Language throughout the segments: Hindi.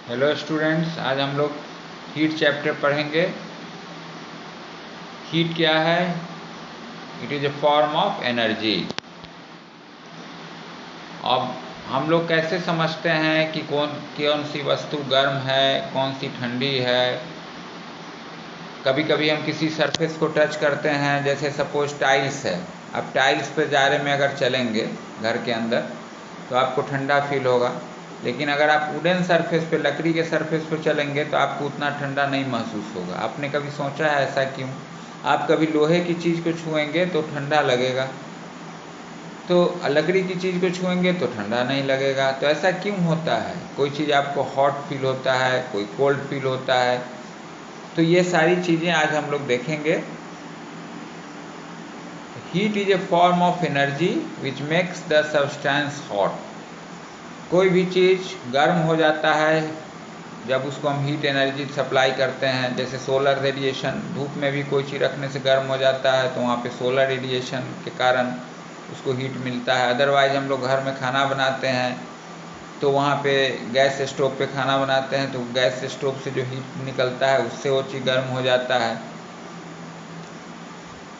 हेलो स्टूडेंट्स, आज हम लोग हीट चैप्टर पढ़ेंगे। हीट क्या है? It is a form of energy. अब हम लोग कैसे समझते हैं कि कौन कौन सी वस्तु गर्म है, कौन सी ठंडी है? कभी कभी हम किसी सरफेस को टच करते हैं, जैसे सपोज टाइल्स है। अब टाइल्स पे जारे में अगर चलेंगे घर के अंदर तो आपको ठंडा फील होगा, लेकिन अगर आप वुडन सरफेस पे, लकड़ी के सरफेस पे चलेंगे तो आपको उतना ठंडा नहीं महसूस होगा। आपने कभी सोचा है ऐसा क्यों? आप कभी लोहे की चीज़ को छुएंगे तो ठंडा लगेगा, तो लकड़ी की चीज़ को छुएंगे तो ठंडा नहीं लगेगा। तो ऐसा क्यों होता है? कोई चीज़ आपको हॉट फील होता है, कोई कोल्ड फील होता है। तो ये सारी चीज़ें आज हम लोग देखेंगे। Heat is a form of energy which makes the substance hot. कोई भी चीज़ गर्म हो जाता है जब उसको हम हीट एनर्जी सप्लाई करते हैं। जैसे सोलर रेडिएशन, धूप में भी कोई चीज़ रखने से गर्म हो जाता है तो वहाँ पे सोलर रेडिएशन के कारण उसको हीट मिलता है। अदरवाइज हम लोग घर में खाना बनाते हैं तो वहाँ पे गैस स्टोव पे खाना बनाते हैं तो गैस स्टोव से जो हीट निकलता है उससे वो चीज़ गर्म हो जाता है।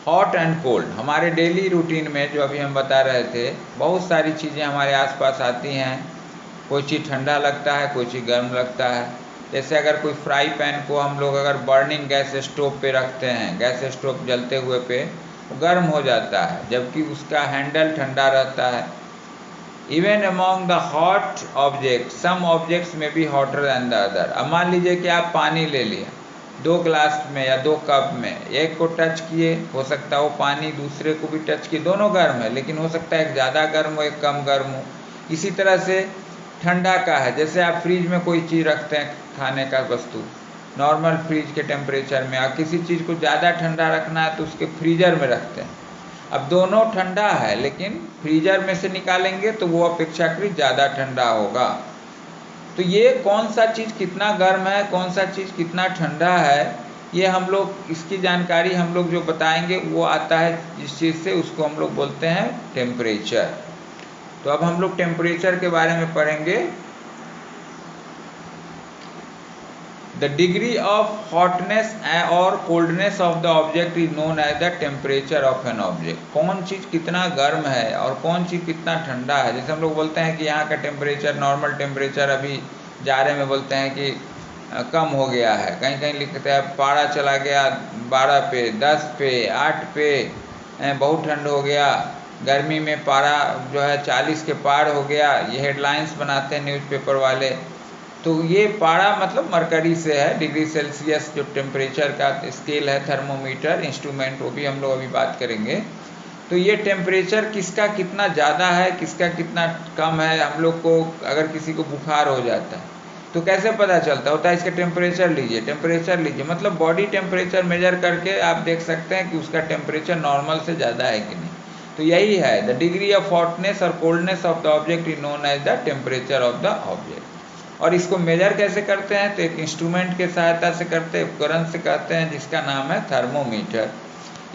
हॉट एंड कोल्ड हमारे डेली रूटीन में, जो अभी हम बता रहे थे, बहुत सारी चीज़ें हमारे आसपास आती हैं। कोई चीज़ ठंडा लगता है, कोई चीज़ गर्म लगता है। जैसे अगर कोई फ्राई पैन को हम लोग अगर बर्निंग गैस स्टोव पे रखते हैं, गैस स्टोव जलते हुए पे, वो गर्म हो जाता है जबकि उसका हैंडल ठंडा रहता है। Even among the hot object, some objects may be hotter than the other. अब मान लीजिए कि आप पानी ले लिया, 2 ग्लास में या 2 कप में, एक को टच किए, हो सकता है वो पानी दूसरे को भी टच किए, दोनों गर्म है, लेकिन हो सकता है एक ज़्यादा गर्म हो, एक कम गर्म हो। इसी तरह से ठंडा का है। जैसे आप फ्रिज में कोई चीज़ रखते हैं, खाने का वस्तु, नॉर्मल फ्रिज के टेम्परेचर में, और किसी चीज़ को ज़्यादा ठंडा रखना है तो उसके फ्रीजर में रखते हैं। अब दोनों ठंडा है, लेकिन फ्रीजर में से निकालेंगे तो वो अपेक्षाकृत ज़्यादा ठंडा होगा। तो ये कौन सा चीज़ कितना गर्म है, कौन सा चीज़ कितना ठंडा है, ये हम लोग, इसकी जानकारी हम लोग जो बताएंगे वो आता है जिस चीज़ से, उसको हम लोग बोलते हैं टेम्परेचर। तो अब हम लोग टेम्परेचर के बारे में पढ़ेंगे। द डिग्री ऑफ हॉटनेस और coldness of the object is known as the temperature of an object. कौन चीज़ कितना गर्म है और कौन चीज़ कितना ठंडा है। जैसे हम लोग बोलते हैं कि यहाँ का टेम्परेचर, नॉर्मल टेम्परेचर अभी जाड़े में बोलते हैं कि कम हो गया है। कहीं कहीं लिखते हैं पारा चला गया 12 पे, 10 पे, 8 पे, बहुत ठंड हो गया। गर्मी में पारा जो है 40 के पार हो गया। ये हेडलाइंस बनाते हैं न्यूज़पेपर वाले। तो ये पारा मतलब मरकरी से है, डिग्री सेल्सियस जो टेम्परेचर का स्केल है, थर्मोमीटर इंस्ट्रूमेंट, वो भी हम लोग अभी बात करेंगे। तो ये टेम्परेचर किसका कितना ज़्यादा है, किसका कितना कम है, हम लोग को अगर किसी को बुखार हो जाता है तो कैसे पता चलता होता है? इसका टेम्परेचर लीजिए, टेम्परेचर लीजिए, मतलब बॉडी टेम्परेचर मेजर करके आप देख सकते हैं कि उसका टेम्परेचर नॉर्मल से ज़्यादा है कि नहीं। तो यही है, द डिग्री ऑफ हॉटनेस और coldness of the object is known as the temperature of the object. और इसको मेजर कैसे करते हैं? तो एक इंस्ट्रूमेंट के सहायता से करते हैं, उपकरण से करते हैं, जिसका नाम है थर्मोमीटर।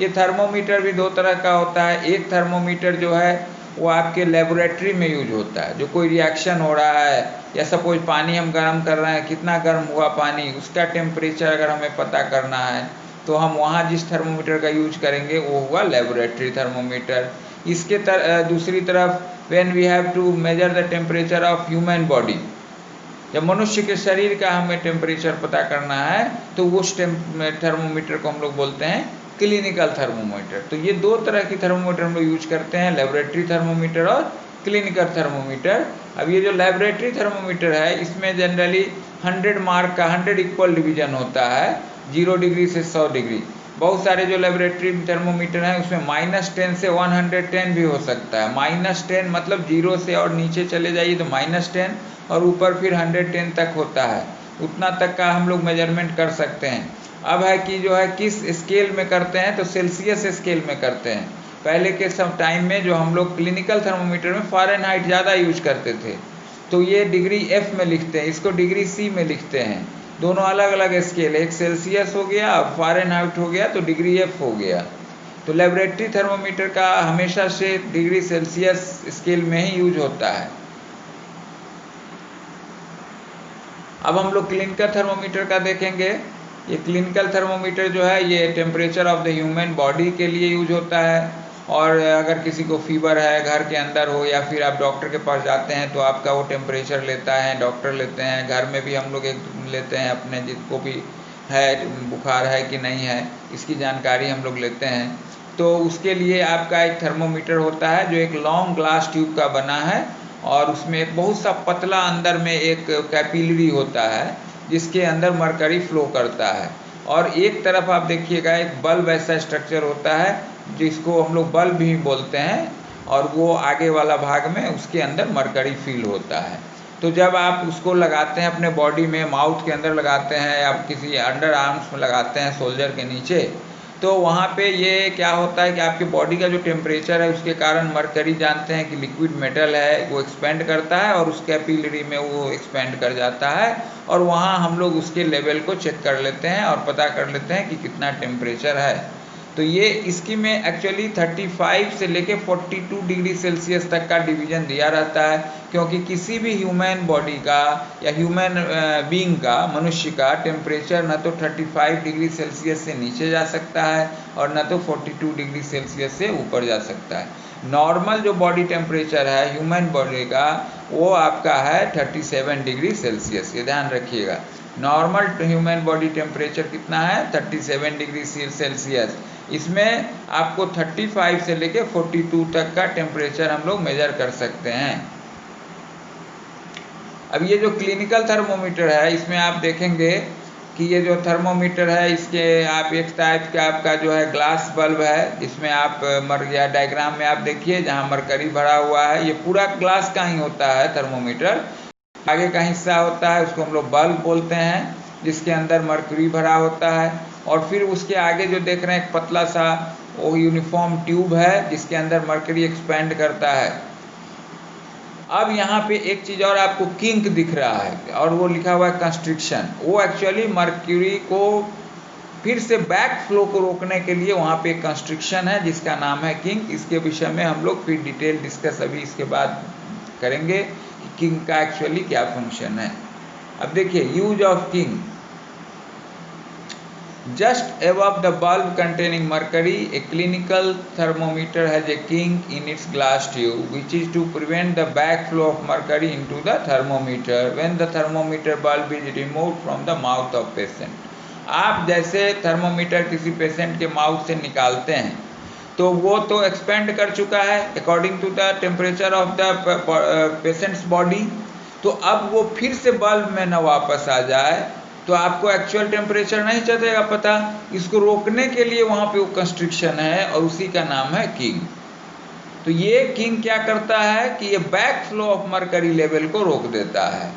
ये थर्मोमीटर भी 2 तरह का होता है। एक थर्मोमीटर जो है वो आपके लेबोरेटरी में यूज होता है। जो कोई रिएक्शन हो रहा है, या सपोज पानी हम गर्म कर रहे हैं, कितना गर्म हुआ पानी, उसका टेम्परेचर अगर हमें पता करना है तो हम वहाँ जिस थर्मोमीटर का यूज करेंगे वो हुआ लेबोरेटरी थर्मोमीटर। इसके दूसरी तरफ, when we have to measure the temperature of human body, जब मनुष्य के शरीर का हमें टेम्परेचर पता करना है तो उस थर्मोमीटर को हम लोग बोलते हैं क्लिनिकल थर्मोमीटर। तो ये 2 तरह की थर्मोमीटर हम लोग यूज करते हैं, लेबोरेटरी थर्मोमीटर और क्लिनिकल थर्मोमीटर। अब ये जो लेबोरेटरी थर्मोमीटर है, इसमें जनरली 100 मार्क का 100 इक्वल डिवीजन होता है, 0 डिग्री से 100 डिग्री। बहुत सारे जो लेबोरेटरी थर्मोमीटर हैं उसमें -10 से 110 भी हो सकता है। -10 मतलब 0 से और नीचे चले जाइए तो -10, और ऊपर फिर 110 तक होता है। उतना तक का हम लोग मेजरमेंट कर सकते हैं। अब है कि जो है किस स्केल में करते हैं, तो सेल्सियस स्केल में करते हैं। पहले के सब टाइम में जो हम लोग क्लिनिकल थर्मोमीटर में फ़ारेनहाइट ज़्यादा यूज करते थे, तो ये डिग्री F में लिखते हैं, इसको डिग्री C में लिखते हैं। दोनों अलग अलग स्केल है, एक सेल्सियस हो गया और फ़ारेनहाइट हो गया तो डिग्री F हो गया। तो लेबोरेटरी थर्मोमीटर का हमेशा से डिग्री सेल्सियस स्केल में ही यूज होता है। अब हम लोग क्लिनिकल थर्मोमीटर का देखेंगे। ये क्लिनिकल थर्मोमीटर जो है ये temperature of the human body के लिए यूज होता है। और अगर किसी को फीवर है, घर के अंदर हो या फिर आप डॉक्टर के पास जाते हैं तो आपका वो टेम्परेचर लेता है, डॉक्टर लेते हैं। घर में भी हम लोग एक लेते हैं, अपने जिसको भी है बुखार है कि नहीं है इसकी जानकारी हम लोग लेते हैं। तो उसके लिए आपका एक थर्मोमीटर होता है जो एक लॉन्ग ग्लास ट्यूब का बना है और उसमें एक बहुत सा पतला अंदर में एक कैपिलरी होता है जिसके अंदर मरकरी फ्लो करता है। और एक तरफ आप देखिएगा एक बल्ब ऐसा स्ट्रक्चर होता है जिसको हम लोग बल्ब भी बोलते हैं, और वो आगे वाला भाग में उसके अंदर मरकरी फील होता है। तो जब आप उसको लगाते हैं अपने बॉडी में, माउथ के अंदर लगाते हैं या किसी अंडर आर्म्स में लगाते हैं शोल्डर के नीचे, तो वहाँ पे ये क्या होता है कि आपकी बॉडी का जो टेम्परेचर है उसके कारण मरकरी जानते हैं कि लिक्विड मेटल है, वो एक्सपेंड करता है और उस कैपिलरी में वो एक्सपेंड कर जाता है। और वहाँ हम लोग उसके लेवल को चेक कर लेते हैं और पता कर लेते हैं कि कितना टेम्परेचर है। तो ये इसकी में एक्चुअली 35 से लेके 42 डिग्री सेल्सियस तक का डिवीज़न दिया रहता है, क्योंकि किसी भी ह्यूमन बॉडी का या ह्यूमन बीइंग का, मनुष्य का टेम्परेचर न तो 35 डिग्री सेल्सियस से नीचे जा सकता है और न तो 42 डिग्री सेल्सियस से ऊपर जा सकता है। नॉर्मल जो बॉडी टेम्परेचर है ह्यूमन बॉडी का वो आपका है 37 डिग्री सेल्सियस, ये ध्यान रखिएगा। नॉर्मल ह्यूमन बॉडी टेम्परेचर कितना है? 37 डिग्री सेल्सियस। इसमें आपको 35 से लेके 42 तक का टेम्परेचर हम लोग मेजर कर सकते हैं। अब ये जो क्लिनिकल थर्मोमीटर है इसमें आप देखेंगे कि ये जो थर्मोमीटर है इसके आप एक टाइप का आपका जो है ग्लास बल्ब है, जिसमें आप या डायग्राम में आप देखिए जहाँ मरकरी भरा हुआ है, ये पूरा ग्लास का ही होता है थर्मोमीटर। आगे का हिस्सा होता है उसको हम लोग बल्ब बोलते हैं, जिसके अंदर मरकरी भरा होता है। और फिर उसके आगे जो देख रहे हैं एक पतला सा वो यूनिफॉर्म ट्यूब है जिसके अंदर मरकरी एक्सपेंड करता है। अब यहाँ पे एक चीज़ और आपको किंक दिख रहा है और वो लिखा हुआ है कंस्ट्रिक्शन। वो एक्चुअली मरकरी को फिर से बैक फ्लो को रोकने के लिए वहाँ पे एक कंस्ट्रिक्शन है जिसका नाम है किंक। इसके विषय में हम लोग फिर डिटेल डिस्कस अभी इसके बाद करेंगे कि किंक का एक्चुअली क्या फंक्शन है। अब देखिए use of kink. Just above the bulb containing mercury, a clinical thermometer has a kink in its glass tube, which is to prevent the backflow of mercury into the thermometer when the thermometer bulb is removed from the mouth of patient. आप जैसे थर्मोमीटर किसी पेशेंट के माउथ से निकालते हैं तो वो तो एक्सपेंड कर चुका है according to the temperature of द पेशेंट्स बॉडी, तो अब वो फिर से बल्ब में न वापस आ जाए तो आपको एक्चुअल टेम्परेचर नहीं चलेगा पता। इसको रोकने के लिए वहाँ पे वो कंस्ट्रिक्शन है और उसी का नाम है किंग। तो ये किंग क्या करता है कि ये back flow of mercury level को रोक देता है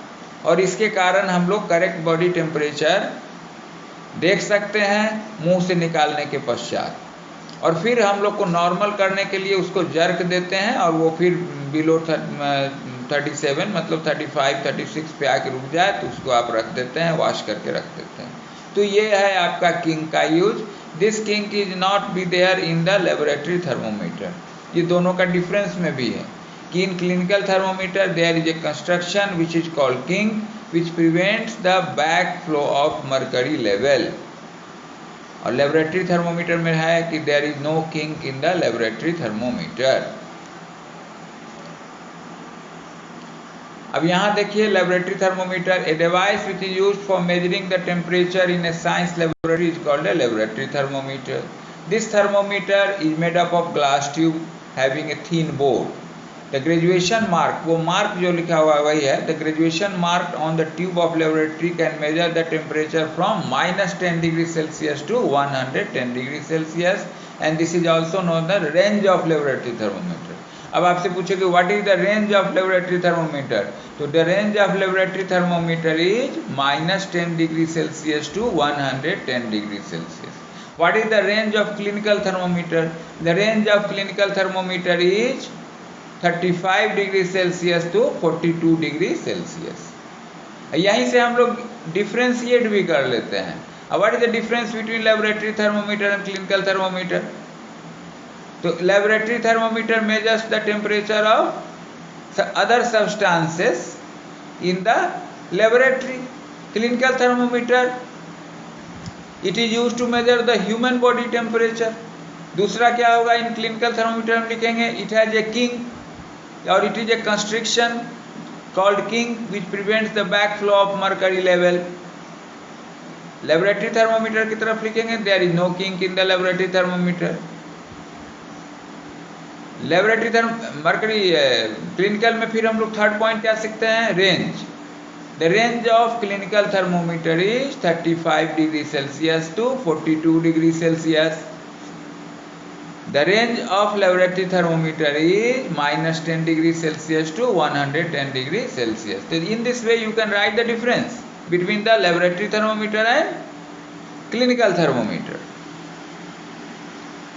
और इसके कारण हम लोग करेक्ट बॉडी टेम्परेचर देख सकते हैं मुंह से निकालने के पश्चात। और फिर हम लोग को नॉर्मल करने के लिए उसको जर्क देते हैं और वो फिर बिलो 37 मतलब 35 36 पे आके रुक जाए तो उसको आप रख देते हैं, वॉश करके रख देते हैं। तो ये है आपका किंग का use. This kink is not be there in the laboratory thermometer. ये दोनों का डिफरेंस में भी है कि in clinical thermometer there is a construction which is called kink which prevents the back flow of mercury level, और लेबोरेटरी थर्मोमीटर में है कि there is no kink in the laboratory thermometer. अब यहाँ देखिए laboratory thermometer, a device which is used for measuring the temperature in a science laboratory is called a laboratory thermometer. This thermometer is made up of glass tube having a thin board. The graduation mark, वो मार्क जो लिखा हुआ है वही है, the graduation mark on the tube of laboratory can measure the temperature from -10 degree Celsius to 110 degree Celsius and this is also known the range of laboratory thermometer. अब आपसे पूछेंगे what is the range of laboratory thermometer, तो the range of laboratory thermometer is -10 degree Celsius to 110 degree Celsius. What is the range of clinical thermometer, the range of clinical thermometer is 35 degree Celsius to 42 degree Celsius. यहीं से हम लोग डिफ्रेंशिएट भी कर लेते हैं। What is the difference between laboratory thermometer and clinical thermometer, तो laboratory thermometer measures the temperature of other substances in the laboratory clinical thermometer, it is use to measure the human body temperature. दूसरा क्या होगा इन क्लिनिकल थर्मोमीटर हम लिखेंगे, इट हैज ए किंग और it is a constriction called kink which prevents the back flow of mercury level. Laboratory thermometer की तरफ लिखेंगे, there is no kink in the laboratory thermometer. Laboratory mercury clinical में फिर हम लोग थर्ड पॉइंट क्या सीखते हैं, range. The range of clinical thermometer is 35 degree Celsius to 42 degree Celsius. The range of laboratory thermometer is -10 degree Celsius to 110 degree Celsius. So in this way you can write the difference between the laboratory thermometer and clinical thermometer.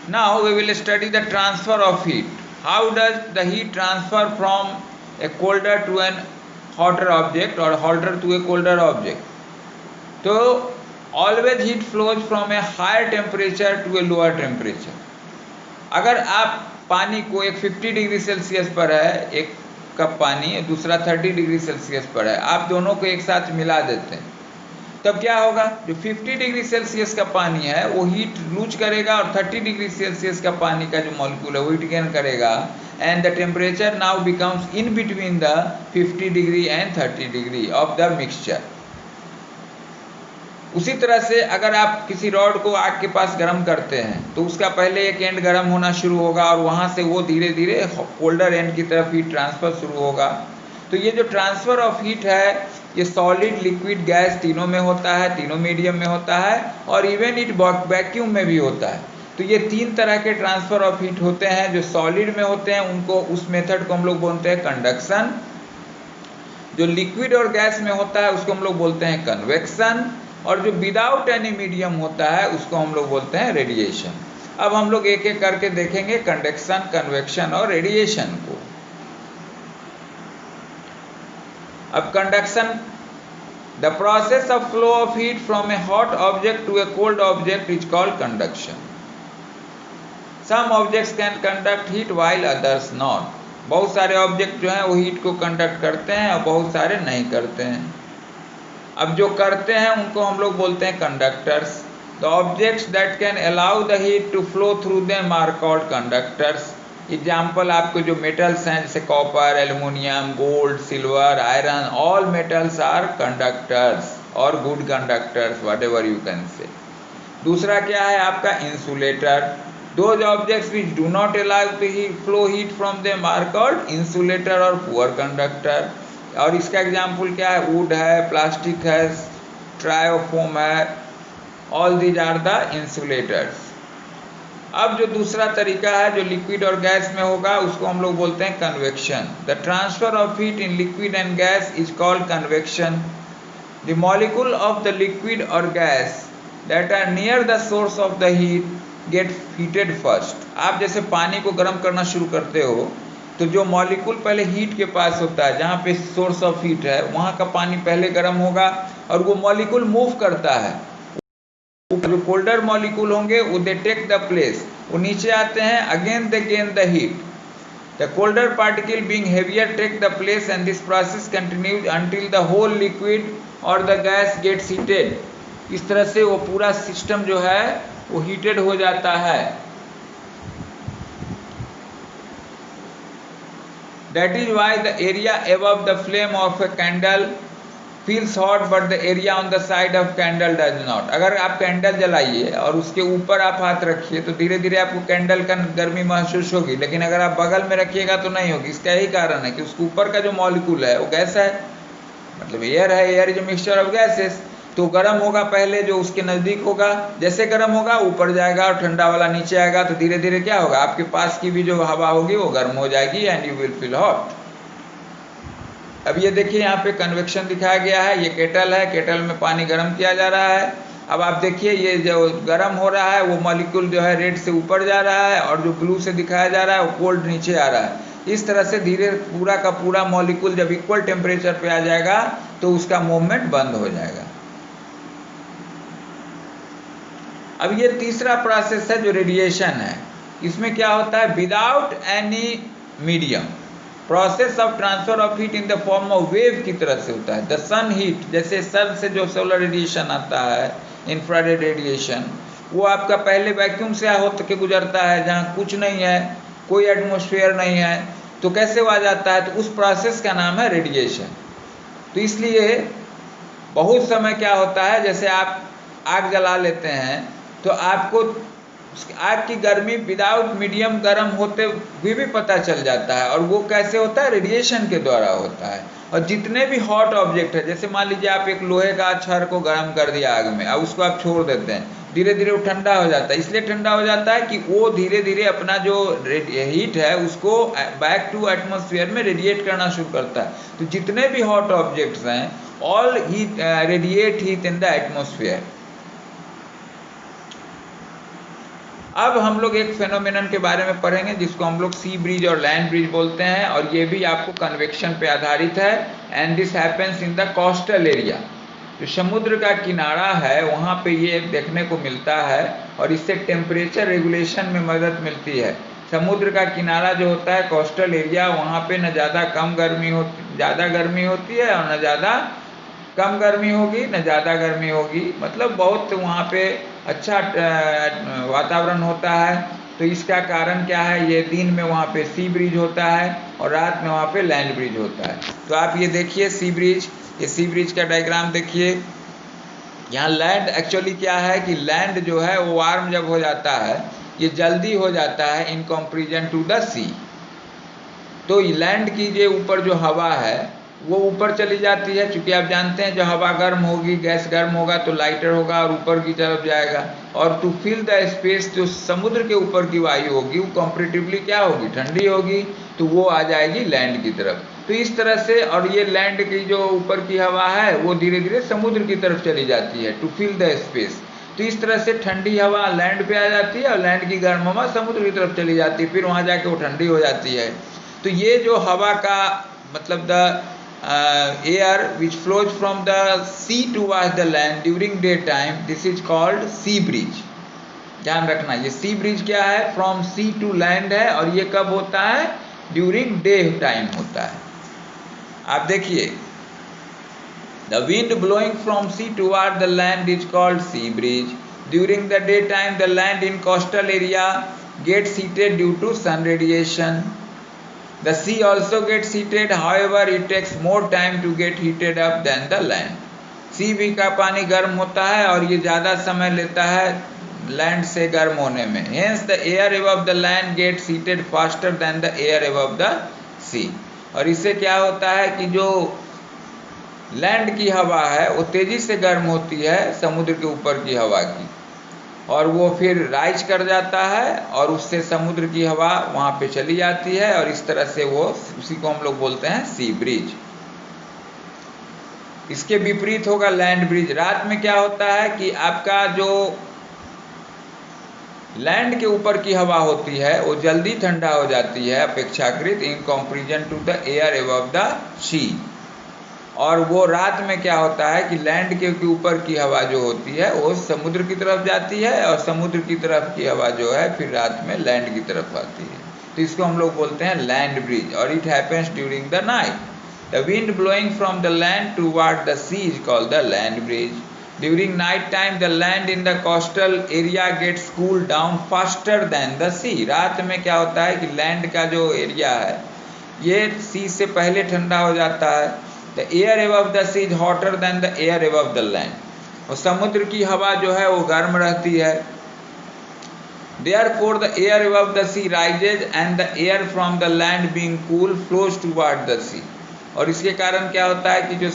Now we will study the transfer of heat. How does the heat transfer from a colder to an hotter object or hotter to a colder object? So always heat flows from a higher temperature to a lower temperature. अगर आप पानी को एक 50 डिग्री सेल्सियस पर है एक कप पानी, दूसरा 30 डिग्री सेल्सियस पर है, आप दोनों को एक साथ मिला देते हैं, तब क्या होगा, जो 50 डिग्री सेल्सियस का पानी है वो हीट लूज करेगा और 30 डिग्री सेल्सियस का पानी का जो मॉलिक्यूल है वो हीट गेन करेगा and the temperature now becomes in between the 50 degree and 30 degree of the mixture. उसी तरह से अगर आप किसी रॉड को आग के पास गर्म करते हैं तो उसका पहले एक एंड गर्म होना शुरू होगा और वहाँ से वो धीरे धीरे कोल्डर एंड की तरफ हीट ट्रांसफ़र शुरू होगा। तो ये जो ट्रांसफ़र ऑफ हीट है ये सॉलिड, लिक्विड, गैस तीनों में होता है, तीनों मीडियम में होता है और इवन इट वैक्यूम में भी होता है। तो ये तीन तरह के ट्रांसफ़र ऑफ हीट होते हैं। जो सॉलिड में होते हैं उनको, उस मेथड को हम लोग बोलते हैं कंडक्शन। जो लिक्विड और गैस में होता है उसको हम लोग बोलते हैं कन्वेक्शन और जो विदाउट एनी मीडियम होता है उसको हम लोग बोलते हैं रेडिएशन। अब हम लोग एक एक करके देखेंगे कंडक्शन, कन्वेक्शन और रेडिएशन को। अब conduction, the process of flow of heat from a hot object to a cold object is called conduction. Some objects can conduct heat while others not. बहुत सारे ऑब्जेक्ट जो हैं वो हीट को कंडक्ट करते हैं और बहुत सारे नहीं करते हैं। अब जो करते हैं उनको हम लोग बोलते हैं conductors. The objects that can allow the heat to flow through them are called conductors. Example आपको जो मेटल्स हैं जैसे copper, aluminium, gold, silver, iron, all metals are conductors और good conductors, whatever you can say. दूसरा क्या है आपका insulator. Those objects which do not allow to flow heat from them are called insulator और पुअर कंडक्टर। और इसका एग्जाम्पल क्या है, वुड है, प्लास्टिक है, ट्रायोफोम है, all these are the insulators. अब जो दूसरा तरीका है जो लिक्विड और गैस में होगा उसको हम लोग बोलते हैं convection. The transfer of heat in liquid and gas is called convection. The molecule of the liquid और gas that are near the source of the heat get heated first. आप जैसे पानी को गर्म करना शुरू करते हो तो जो मॉलिक्यूल पहले हीट के पास होता है, जहाँ पे सोर्स ऑफ हीट है, वहाँ का पानी पहले गर्म होगा और वो मॉलिक्यूल मूव करता है। जो कोल्डर मॉलिक्यूल होंगे वो दे टेक द प्लेस, वो नीचे आते हैं, again they gain the heat. The colder particle being heavier take the place and this process continues until the whole liquid और द गैस गेट्स हीटेड। इस तरह से वो पूरा सिस्टम जो है वो हीटेड हो जाता है। That is why the area above the flame of a candle feels hot but the area on the side of candle does not. अगर आप कैंडल जलाइए और उसके ऊपर आप हाथ रखिए तो धीरे धीरे आपको कैंडल का गर्मी महसूस होगी, लेकिन अगर आप बगल में रखिएगा तो नहीं होगी। इसका यही कारण है कि उसके ऊपर का जो मॉलिक्यूल है वो गैस है, मतलब एयर है। Air is a mixture of gases, तो गर्म होगा पहले जो उसके नज़दीक होगा, जैसे गर्म होगा ऊपर जाएगा और ठंडा वाला नीचे आएगा, तो धीरे धीरे क्या होगा, आपके पास की भी जो हवा होगी वो गर्म हो जाएगी and you will feel hot. अब ये देखिए यहाँ पे कन्वेक्शन दिखाया गया है। ये केटल है, केटल में पानी गर्म किया जा रहा है। अब आप देखिए ये जो गर्म हो रहा है वो मॉलिक्यूल जो है रेड से ऊपर जा रहा है और जो ब्लू से दिखाया जा रहा है वो कोल्ड नीचे आ रहा है। इस तरह से धीरे पूरा का पूरा मॉलिक्यूल जब इक्वल टेम्परेचर पे आ जाएगा तो उसका मूवमेंट बंद हो जाएगा। अब ये तीसरा प्रोसेस है जो रेडिएशन है। इसमें क्या होता है, without any medium, process of transfer of heat in the form of wave की तरह से होता है। द सन हीट, जैसे सन से जो सोलर रेडिएशन आता है, इंफ्रारेड रेडिएशन, वो आपका पहले वैक्यूम से होकर के गुजरता है, जहाँ कुछ नहीं है, कोई एटमॉस्फेयर नहीं है, तो कैसे वो आ जाता है, तो उस प्रोसेस का नाम है रेडिएशन। तो इसलिए बहुत समय क्या होता है, जैसे आप आग जला लेते हैं तो आपको आग की गर्मी विदाउट मीडियम गर्म होते हुए भी पता चल जाता है, और वो कैसे होता है, रेडिएशन के द्वारा होता है। और जितने भी हॉट ऑब्जेक्ट है, जैसे मान लीजिए आप एक लोहे का छड़ को गर्म कर दिया आग में, अब उसको आप छोड़ देते हैं, धीरे धीरे वो ठंडा हो जाता है। इसलिए ठंडा हो जाता है कि वो धीरे धीरे अपना जो हीट है उसको बैक टू एटमॉस्फेयर में रेडिएट करना शुरू करता है। तो जितने भी हॉट ऑब्जेक्ट्स हैं, all heat radiate heat in the atmosphere. अब हम लोग एक फेनोमेनन के बारे में पढ़ेंगे जिसको हम लोग सी ब्रिज और लैंड ब्रिज बोलते हैं, और ये भी आपको कन्वेक्शन पे आधारित है। And this happens in the coastal area, जो समुद्र का किनारा है वहाँ पे ये देखने को मिलता है, और इससे टेम्परेचर रेगुलेशन में मदद मिलती है। समुद्र का किनारा जो होता है कोस्टल एरिया, वहाँ पे न ज़्यादा ज़्यादा गर्मी होती है, और न ज़्यादा कम गर्मी होगी, न ज़्यादा गर्मी होगी, मतलब बहुत वहाँ पे अच्छा वातावरण होता है। तो इसका कारण क्या है, ये दिन में वहाँ पे सी ब्रिज होता है और रात में वहाँ पे लैंड ब्रिज होता है। तो आप ये देखिए सी ब्रिज, ये सी ब्रिज का डायग्राम देखिए। यहाँ लैंड एक्चुअली क्या है कि लैंड जो है वो वार्म जब हो जाता है, ये जल्दी हो जाता है इन कंपेरिजन टू द सी। तो लैंड की जो ऊपर जो हवा है वो ऊपर चली जाती है, क्योंकि आप जानते हैं जो हवा गर्म होगी, गैस गर्म होगा तो लाइटर होगा और ऊपर की तरफ जाएगा। और टू फिल द स्पेस, जो समुद्र के ऊपर की वायु होगी वो कंपैरेटिवली क्या होगी, ठंडी होगी, तो वो आ जाएगी लैंड की तरफ। तो इस तरह से, और ये लैंड की जो ऊपर की हवा है वो धीरे धीरे समुद्र की तरफ चली जाती है टू फिल द स्पेस। तो इस तरह से ठंडी हवा लैंड पे आ जाती है और लैंड की गर्म हवा समुद्र की तरफ चली जाती है, फिर वहाँ जाके वो ठंडी हो जाती है। तो ये जो हवा का मतलब the air which flows from the sea towards the land during daytime, this is called sea breeze। ध्यान रखना, ये सी ब्रिज क्या है, फ्रॉम सी टू लैंड है, और ये कब होता है, ड्यूरिंग डे टाइम होता है। आप देखिए, the wind blowing from sea toward the land is called sea breeze. During the day time the land in coastal area gets heated due to sun radiation. The sea also gets heated, however it takes more time to get heated up than the land। सी भी का पानी गर्म होता है और ये ज़्यादा समय लेता है लैंड से गर्म होने में। Hence the air above the land gets heated faster than the air above the sea। और इससे क्या होता है कि जो लैंड की हवा है वो तेज़ी से गर्म होती है समुद्र के ऊपर की हवा की, और वो फिर राइज कर जाता है और उससे समुद्र की हवा वहाँ पे चली जाती है, और इस तरह से वो, उसी को हम लोग बोलते हैं सी ब्रिज। इसके विपरीत होगा लैंड ब्रिज। रात में क्या होता है कि आपका जो लैंड के ऊपर की हवा होती है वो जल्दी ठंडा हो जाती है अपेक्षाकृत in comparison to the air above the sea. और वो रात में क्या होता है कि लैंड के ऊपर की हवा जो होती है वो समुद्र की तरफ जाती है, और समुद्र की तरफ की हवा जो है फिर रात में लैंड की तरफ आती है। तो इसको हम लोग बोलते हैं लैंड ब्रिज। और it happens during the night. The wind blowing from the land toward the sea is called the land breeze. During night time the land in the coastal area gets cool down faster than the sea. रात में क्या होता है कि लैंड का जो एरिया है ये सी से पहले ठंडा हो जाता है। The air above the sea is hotter than the air above the land। और समुद्र की हवा जो है वो गर्म रहती है। Therefore the air above the sea rises and the air from the land being cool flows toward the sea। और इसके कारण क्या होता है कि जो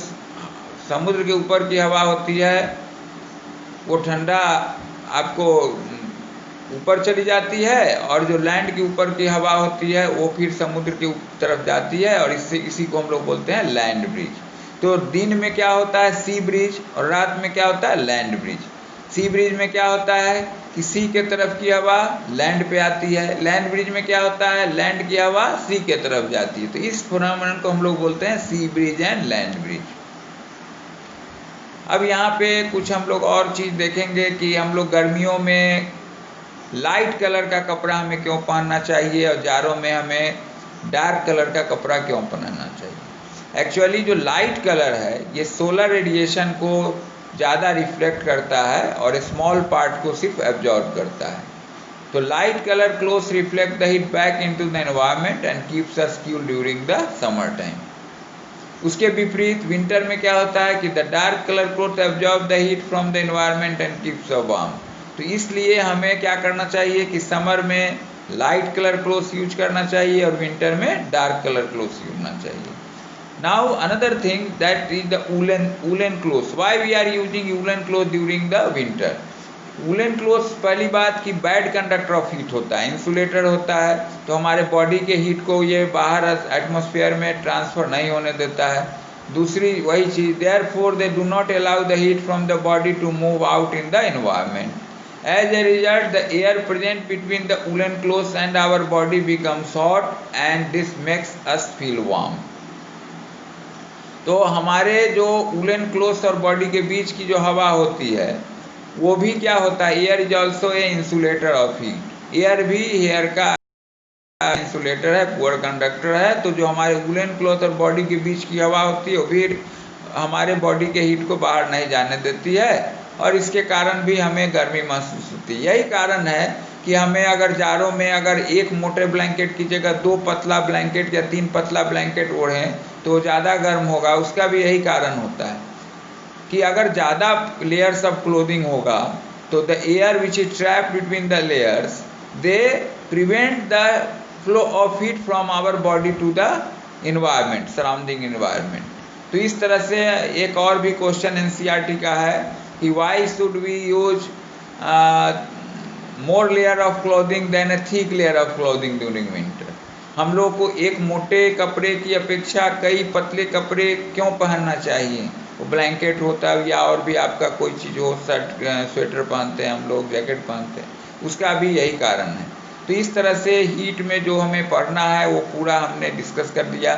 समुद्र के ऊपर की हवा होती है वो ठंडा आपको ऊपर चली जाती है, और जो लैंड के ऊपर की हवा होती है वो फिर समुद्र की तरफ जाती है, और इसी को हम लोग बोलते हैं लैंड ब्रिज। तो दिन में क्या होता है, सी ब्रिज, और रात में क्या होता है, लैंड ब्रिज। सी ब्रिज में क्या होता है कि सी के तरफ की हवा लैंड पे आती है, लैंड ब्रिज में क्या होता है, लैंड की हवा सी के तरफ जाती है। तो इस फेनोमेनन को हम लोग बोलते हैं सी ब्रिज एंड लैंड ब्रिज। अब यहाँ पे कुछ हम लोग और चीज़ देखेंगे कि हम लोग गर्मियों में लाइट कलर का कपड़ा हमें क्यों पहनना चाहिए, और जाड़ों में हमें डार्क कलर का कपड़ा क्यों पहनना चाहिए? एक्चुअली जो लाइट कलर है ये सोलर रेडिएशन को ज़्यादा रिफ्लेक्ट करता है और स्मॉल पार्ट को सिर्फ एब्जॉर्ब करता है। तो light colour clothes reflect the heat back into the environment and keeps us cool during the summer time. उसके विपरीत विंटर में क्या होता है कि the dark colour cloth absorb the heat from the environment and keeps us warm. तो इसलिए हमें क्या करना चाहिए कि समर में लाइट कलर क्लोथ्स यूज करना चाहिए और विंटर में डार्क कलर क्लोथ्स यूज करना चाहिए। Now another thing that is the woolen clothes. Why we are using woolen clothes during the winter? Woollen clothes पहली बात कि बैड कंडक्टर ऑफ हीट होता है, इंसुलेटर होता है, तो हमारे बॉडी के हीट को ये बाहर एटमॉस्फेयर में ट्रांसफ़र नहीं होने देता है। दूसरी वही चीज़, therefore they do not allow the heat from the body to move out in the environment. As a result the air present between the woollen clothes and our body becomes hot and this makes us feel warm. तो हमारे जो वुलन क्लोथ्स और बॉडी के बीच की जो हवा होती है वो भी क्या होता है, air is also a insulator of heat. Air भी हेयर का इंसुलेटर है, पुअर कंडक्टर है। तो जो हमारे वुलन क्लॉथ और बॉडी के बीच की हवा होती है वो भी हमारे बॉडी के हीट को बाहर नहीं जाने देती है और इसके कारण भी हमें गर्मी महसूस होती है। यही कारण है कि हमें अगर जाड़ों में अगर एक मोटे ब्लैंकेट की जगह 2 पतला ब्लैंकेट या 3 पतला ब्लैंकेट ओढ़ें तो ज़्यादा गर्म होगा। उसका भी यही कारण होता है कि अगर ज़्यादा लेयर्स ऑफ क्लोथिंग होगा तो the air which is trapped between the layers they prevent the flow of heat from our body to the environment, surrounding environment. तो इस तरह से एक और भी क्वेश्चन एनसीईआरटी का है कि why should we use more layer of clothing than a thick layer of clothing during winter. हम लोग को एक मोटे कपड़े की अपेक्षा कई पतले कपड़े क्यों पहनना चाहिए? वो ब्लैंकेट होता है या और भी आपका कोई चीज़ हो, शर्ट स्वेटर पहनते हैं हम लोग, जैकेट पहनते हैं, उसका भी यही कारण है। तो इस तरह से हीट में जो हमें पढ़ना है वो पूरा हमने डिस्कस कर दिया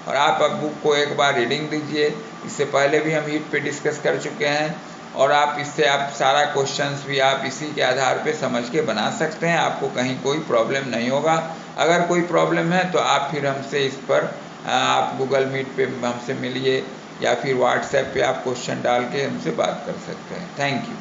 और आप अब बुक को एक बार रीडिंग दीजिए। इससे पहले भी हम हीट पे डिस्कस कर चुके हैं और आप इससे आप सारा क्वेश्चंस भी आप इसी के आधार पे समझ के बना सकते हैं। आपको कहीं कोई प्रॉब्लम नहीं होगा। अगर कोई प्रॉब्लम है तो आप फिर हमसे इस पर आप गूगल मीट पे हमसे मिलिए या फिर व्हाट्सएप पे आप क्वेश्चन डाल के हमसे बात कर सकते हैं। Thank you.